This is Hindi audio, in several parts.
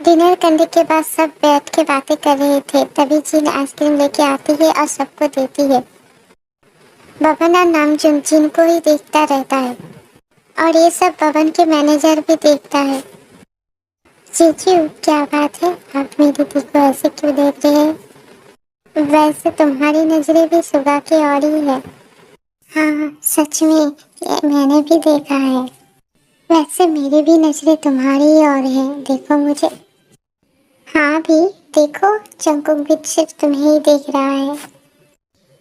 डिनर करने के बाद सब बैठ के बातें कर रहे थे, तभी जिन आइसक्रीम लेके आती है और सबको देती है। बबन और नामजुन जिन को ही देखता रहता है और ये सब बबन के मैनेजर भी देखता है। जीजू, क्या बात है, आप मेरी दीदी को ऐसे क्यों देख रहे हैं? वैसे तुम्हारी नजरें भी सुबह की और ही है। हाँ सच में, ये मैंने भी देखा है। वैसे मेरी भी नजरें तुम्हारी ही और है, देखो मुझे। हाँ भी, देखो जंकुक भी सिर्फ तुम्हें ही देख रहा है।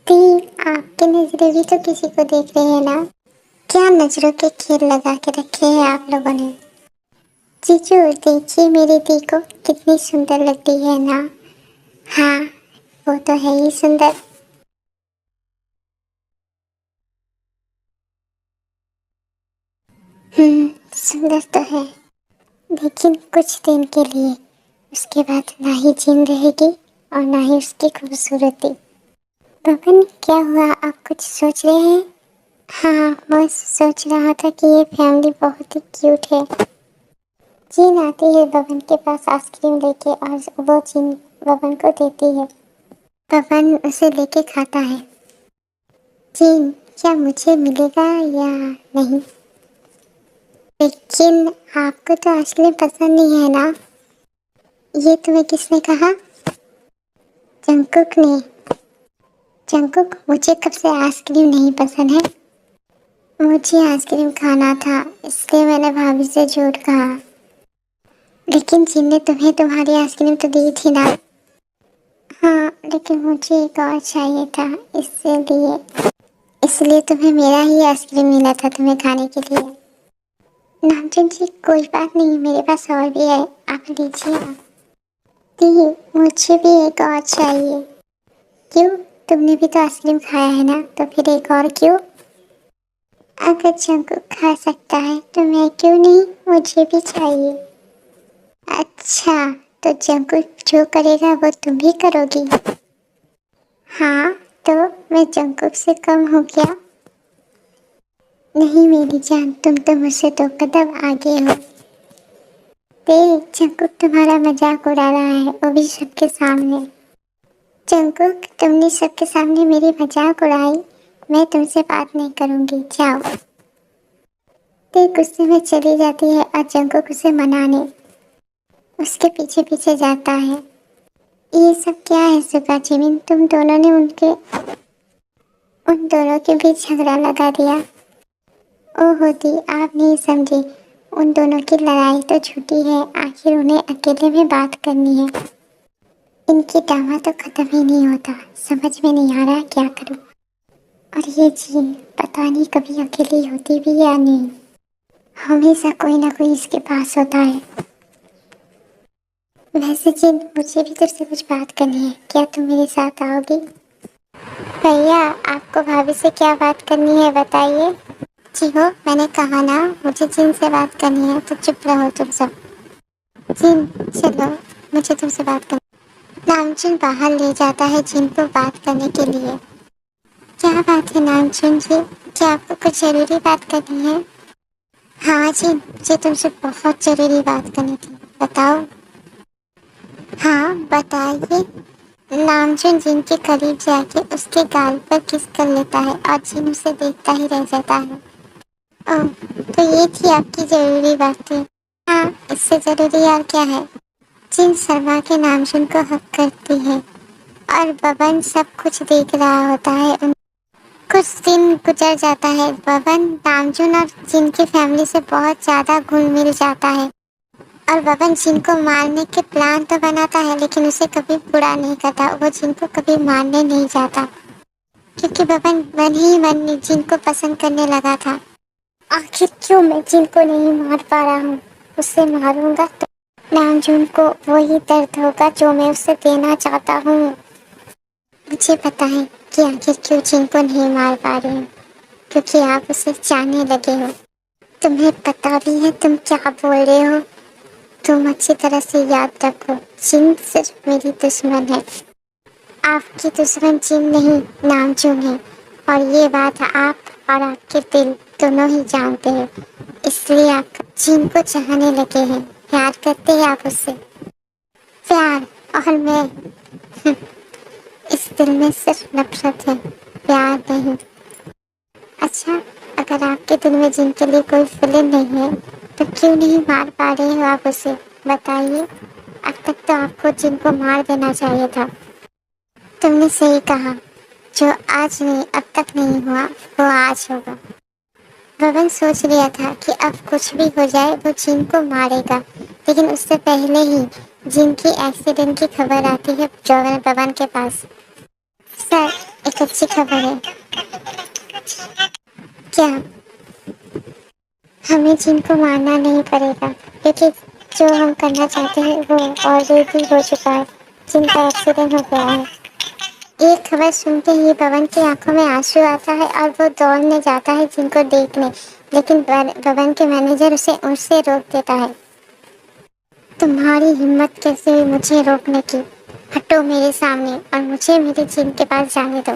दी, आपकी नजरें भी तो किसी को देख रही है ना। क्या नजरों के खेल लगा के रखे हैं आप लोगों ने। जीजू देखिए मेरी दी को कितनी सुंदर लगती है ना। हाँ, वो तो है ही सुंदर। सुंदर तो है, लेकिन कुछ दिन के लिए। उसके बाद ना ही जीन रहेगी और ना ही उसकी खूबसूरती। बबन, क्या हुआ, आप कुछ सोच रहे हैं? हाँ, बस सोच रहा था कि ये फैमिली बहुत ही क्यूट है। जीन आती है बबन के पास आइसक्रीम लेके और वो जीन बबन को देती है। बबन उसे लेके खाता है। जीन, क्या मुझे मिलेगा या नहीं? लेकिन आपको तो आइसक्रीम पसंद नहीं है ना। ये तुम्हें किसने कहा? जंकुक ने। जंकुक, मुझे कब से आइसक्रीम नहीं पसंद है। मुझे आइसक्रीम खाना था, इसलिए मैंने भाभी से झूठ कहा। लेकिन जिन ने तुम्हें तुम्हारी आइसक्रीम तो दी थी ना। हाँ, लेकिन मुझे एक और चाहिए था, इसलिए इसलिए तुम्हें मेरा ही आइसक्रीम मिला था तुम्हें खाने के लिए। नामचंद जी, कोई बात नहीं, मेरे पास और भी है, आप लीजिए ना। दी, मुझे भी एक और चाहिए। क्यों, तुमने भी तो आइसक्रीम खाया है ना, तो फिर एक और क्यों? अगर जंकुक खा सकता है तो मैं क्यों नहीं, मुझे भी चाहिए। अच्छा, तो जंकुक जो करेगा वो तुम भी करोगी? हाँ, तो मैं जंकुक से कम हूँ क्या? नहीं मेरी जान, तुम तो मुझसे 2 कदम आगे हो। देख, जंकुक तुम्हारा मजाक उड़ा रहा है, वो भी सबके सामने। जंकुक, तुमने सबके सामने मेरी मजाक उड़ाई, मैं तुमसे बात नहीं करूँगी, जाओ। देख, गुस्से में चली जाती है और जंकुक उसे मनाने उसके पीछे पीछे जाता है। ये सब क्या है सुगा जिमिन, तुम दोनों ने उन दोनों के बीच झगड़ा लगा दिया। ओह होती, आप नहीं समझे, उन दोनों की लड़ाई तो झूठी है, आखिर उन्हें अकेले में बात करनी है। इनकी ड्रामा तो खत्म ही नहीं होता, समझ में नहीं आ रहा क्या करूं। और ये जीन पता नहीं कभी अकेली होती भी या नहीं, हमेशा कोई ना कोई इसके पास होता है। वैसे जीन, मुझे भी तुझसे कुछ बात करनी है, क्या तुम मेरे साथ आओगी? भैया, आपको भाभी से क्या बात करनी है बताइए। जी हो, मैंने कहा ना मुझे जिन से बात करनी है, तो चुप रहो तुम सब। जिन, चलो, मुझे तुमसे बात करनी। नामचुन बाहर ले जाता है जिन को बात करने के लिए। क्या बात है नामचुन जी, क्या आपको कुछ जरूरी बात करनी है? हाँ जिन, मुझे तुमसे बहुत जरूरी बात करनी थी, बताओ। हाँ बताइए। नामचुन जिन के करीब जाके उसके गाल पर किस कर लेता है और जिन उसे देखता ही रह जाता है। ओह, तो ये थी आपकी जरूरी बातें। हाँ, इससे जरूरी और क्या है। जिन शर्मा के नामचुन को हक करती है और बबन सब कुछ देख रहा होता है। कुछ दिन गुजर जाता है, बबन नामचुन और जिन की फैमिली से बहुत ज्यादा घुल मिल जाता है और बबन जिन को मारने के प्लान तो बनाता है, लेकिन उसे कभी बुरा नहीं करता, वो जिन को कभी मारने नहीं जाता, क्योंकि बबन मन ही मन जिन को पसंद करने लगा था। आखिर क्यों मैं जिन को नहीं मार पा रहा हूँ, उसे मारूंगा तो नामजून को वही दर्द होगा जो मैं उसे देना चाहता हूँ। मुझे पता है कि आखिर क्यों जिन को नहीं मार पा रही हूँ, क्योंकि आप उसे जानने लगे हो। तुम्हें पता भी है तुम क्या बोल रहे हो। तुम अच्छी तरह से याद रखो, जिन सिर्फ मेरी दुश्मन है, आपकी दुश्मन जिन नहीं नामजून है, और ये बात आप और आपके दिल दोनों ही जानते हैं, इसलिए आप जिन को चाहने लगे हैं, प्यार करते हैं आप उससे। प्यार और मैं, इस दिल में सिर्फ नफरत है, प्यार नहीं। अच्छा, अगर आपके दिल में जिनके लिए कोई फीलिंग नहीं है तो क्यों नहीं मार पा रहे हो आप उसे, बताइए। अब तक तो आपको जिनको मार देना चाहिए था। तुमने सही कहा, जो आज नहीं अब तक नहीं हुआ वो आज होगा। गगन सोच लिया था कि अब कुछ भी हो जाए वो जिन को मारेगा, लेकिन उससे पहले ही जिन की एक्सीडेंट की खबर आती है गगन के पास। सर, एक अच्छी खबर है। क्या? हमें जिन को मारना नहीं पड़ेगा, क्योंकि जो हम करना चाहते हैं वो ऑलरेडी हो चुका है। जिन का एक्सीडेंट हो गया है। ये खबर सुनते ही पवन की आंखों में आंसू आता है और वो दौड़ने जाता है जिनको देखने, लेकिन पवन के मैनेजर उसे उससे रोक देता है। तुम्हारी हिम्मत कैसे हुई मुझे रोकने की? हटो मेरे सामने और मुझे मेरे जिन के पास जाने दो।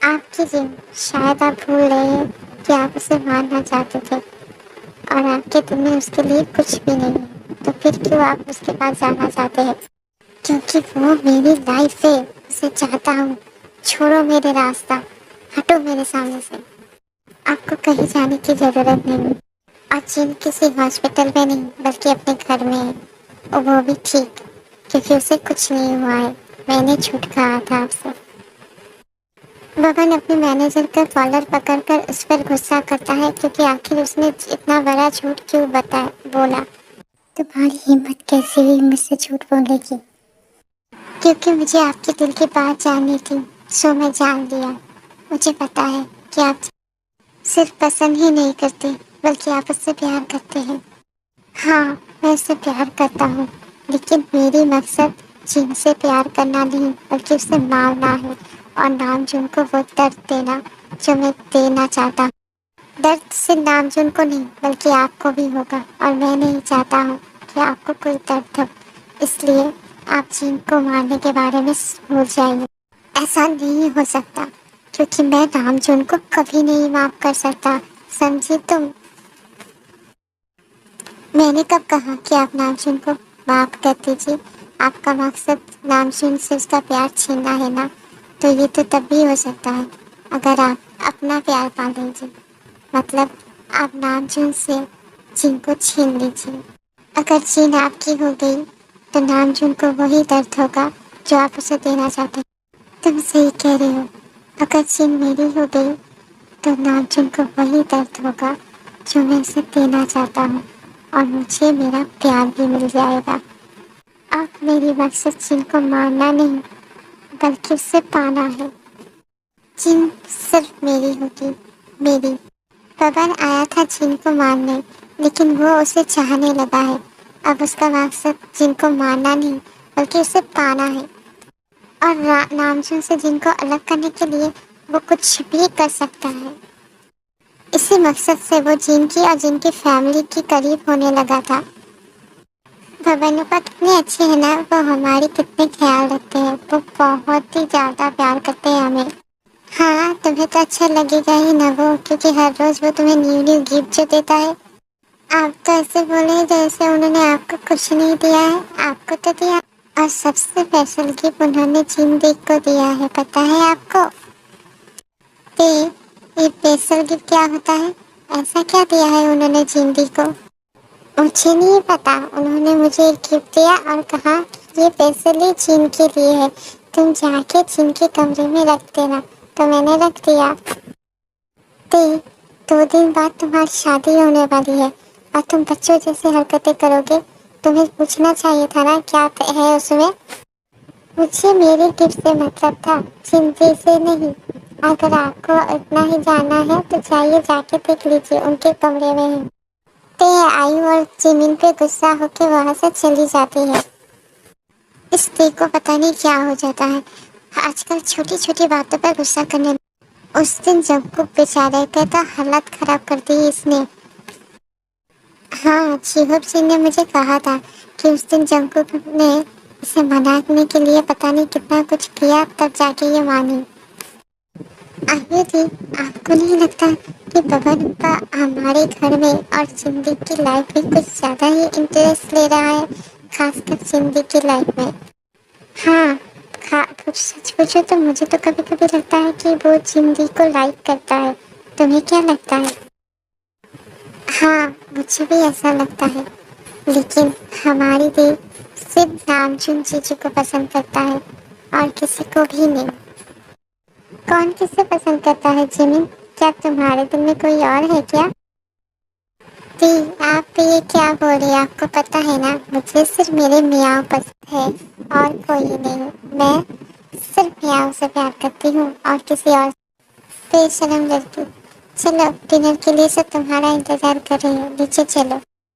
आपकी जिन, शायद आप भूल रहे हैं कि आप उसे मारना चाहते थे और आपके दिल में उसके लिए कुछ भी नहीं है, तो फिर क्यों आप उसके पास जाना चाहते हैं? क्योंकि वो मेरी लाइफ है, उसे चाहता हूँ। छोड़ो मेरे रास्ता, हटो मेरे सामने से। आपको कहीं जाने की जरूरत नहीं। और जिन किसी हॉस्पिटल में नहीं बल्कि अपने घर में है, और वो भी ठीक, क्योंकि उसे कुछ नहीं हुआ है। मैंने झूठ कहा था आपसे। बबन अपने मैनेजर का कॉलर पकड़कर उस पर गुस्सा करता है, क्योंकि आखिर उसने इतना बड़ा झूठ क्यों बोला। तुम्हारी हिम्मत कैसे हुई मुझसे झूठ बोलने की? क्योंकि मुझे आपके दिल की बात जाननी थी, सो मैं जान लिया। मुझे पता है कि आप सिर्फ पसंद ही नहीं करते बल्कि आप उससे प्यार करते हैं। हाँ, मैं उससे प्यार करता हूँ, लेकिन मेरी मकसद जिनसे प्यार करना नहीं बल्कि उसे मारना है, और नामजुन को वो दर्द देना जो मैं देना चाहता हूँ। दर्द सिर्फ नामजुन को नहीं बल्कि आपको भी होगा, और मैं नहीं चाहता हूँ कि आपको कोई दर्द हो। इसलिए आप जिन को मारने के बारे में भूल जाइए। ऐसा नहीं हो सकता, क्योंकि मैं नामजुन को कभी नहीं माफ कर सकता, समझी तुम? मैंने कब कहा कि आप नामजुन को माफ कर दीजिए? आपका मकसद नामजुन से उसका प्यार छीनना है ना, तो ये तो तब भी हो सकता है अगर आप अपना प्यार पा लीजिए। मतलब आप नामजुन से जिन को छीन लीजिए। अगर जिन आपकी हो गई तो नामजुन को वही दर्द होगा जो आप उसे देना चाहते हैं। तुम सही कह रहे हो, अगर जिन मेरी हो गई तो नामजुन को वही दर्द होगा जो मैं उसे देना चाहता हूँ, और मुझे मेरा प्यार भी मिल जाएगा। अब मेरी मकसद जिन को मारना नहीं बल्कि उससे पाना है। जिन सिर्फ मेरी होगी, मेरी। पवन आया था जिन को मारने, लेकिन वो उसे चाहने लगा है। अब उसका मकसद जिन को मारना नहीं बल्कि उसे पाना है, और नामजुन से जिन को अलग करने के लिए वो कुछ भी कर सकता है। इसी मकसद से वो जिन की और जिन की फैमिली की करीब होने लगा था। भवनुपा कितने अच्छे हैं ना, वो हमारी कितने ख्याल रखते हैं, वो बहुत ही ज्यादा प्यार करते हैं हमें। हाँ, तुम्हें तो अच्छा लगेगा ही ना वो, क्योंकि हर रोज वो तुम्हें न्यू न्यू गिफ्ट जो देता है। आप तो ऐसे बोले जैसे उन्होंने आपको कुछ नहीं दिया है, आपको तो दिया। और सबसे स्पेशल गिफ्ट उन्होंने जिंदगी को दिया है, पता है आपको? ते ये स्पेशल गिफ्ट क्या होता है? ऐसा क्या दिया है उन्होंने जिंदगी को? मुझे नहीं पता, उन्होंने मुझे एक गिफ्ट दिया और कहा कि ये स्पेशली जिन के लिए है, तुम जाके जिन के कमरे में रख देना। तो मैंने रख दिया। ते 2 दिन बाद तुम्हारी शादी होने वाली है और तुम बच्चों जैसे हरकतें करोगे। तुम्हें पूछना चाहिए था ना क्या है उसमें। मुझे मेरे गिफ्ट से मतलब था, जिंदगी से नहीं। अगर आपको इतना ही जानना है तो जाइए, जाके देख लीजिए, उनके कमरे में है। ते आयु और जिमिन पे गुस्सा होकर वहां से चली जाती है। इस ते को पता नहीं क्या हो जाता है, आजकल छोटी छोटी बातों पर गुस्सा करने। उस दिन जंकुक बेचारे का तो हालत खराब कर दी इसने। हाँ, शिवब सिंह ने मुझे कहा था कि उस दिन जंकुक ने इसे मनाने के लिए पता नहीं कितना कुछ किया, तब जाके ये मानी। आयुधि, आपको नहीं लगता कि बबन का हमारे घर में और जिंदगी की लाइफ में कुछ ज्यादा ही इंटरेस्ट ले रहा है? खासकर जिंदगी की लाइफ में। हाँ, कुछ सच पूछो तो मुझे तो कभी कभी लगता है कि वो जिंदगी को लाइक करता है। तुम्हें क्या लगता है? हाँ, मुझे भी ऐसा लगता है, लेकिन हमारी दिल सिर्फ नामचीन चीजों को पसंद करता है और किसी को भी नहीं। कौन किसे पसंद करता है जिमिन? क्या तुम्हारे दिल में कोई और है क्या? दी, आप भी ये क्या बोल रही हैं? आपको पता है ना, मुझे सिर्फ मेरे मियाँ पसंद है और कोई नहीं। मैं सिर्फ मियाँ से प्यार करती हूँ और किसी और बेशरम लड़की। चलो, डिनर के लिए सब तुम्हारा इंतजार कर रही हूँ, नीचे चलो।